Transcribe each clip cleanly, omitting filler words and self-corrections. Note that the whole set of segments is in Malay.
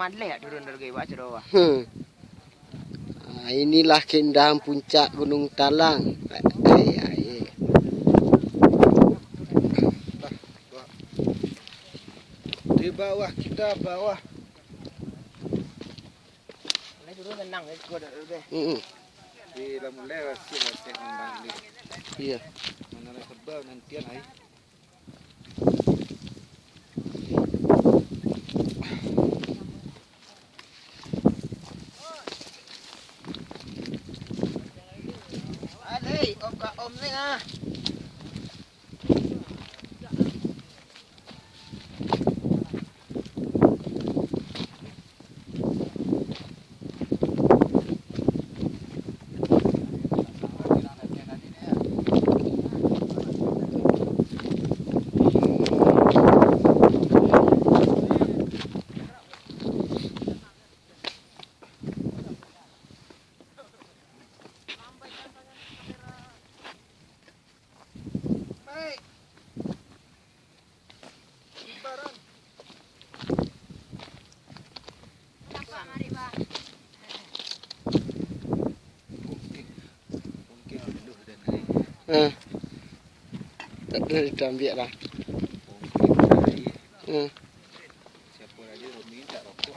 madleh turun dari baca doa. Inilah keindahan puncak Gunung Talang. Di bawah kita bawah. Ini turun tenang ya, gua dah deh. Di lamun lewat sih masih undang di. Iya. Mana tebal nantian ai. Alei, om ka om ni ah. Tak boleh diambil lah. Siapa lagi minta rokok.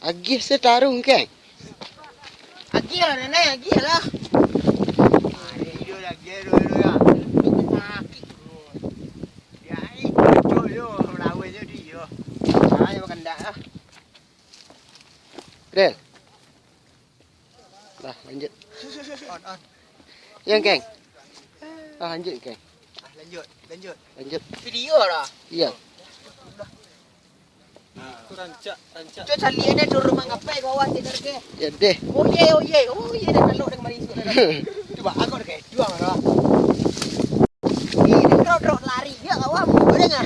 Agih setarung kan? Agi lah nenek, agi lah. Dia lagi dulu ya. Ya, itu yo, lawan je dia. Ayo makan dak ah. Del. Dah lanjut. On. Yang Kang. Lanjut Kang. Lanjut. Lanjut. Video lah. Iya. Rancak. Cuk sali ada turun manggapai ke bawah tidur ke. Ya deh. Oh ye dah kalau dah mari sudah. Coba aku dah ke. Juang dah. Ini drop lari dia awam. Boleh enggak?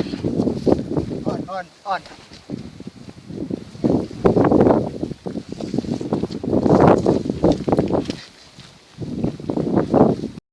On.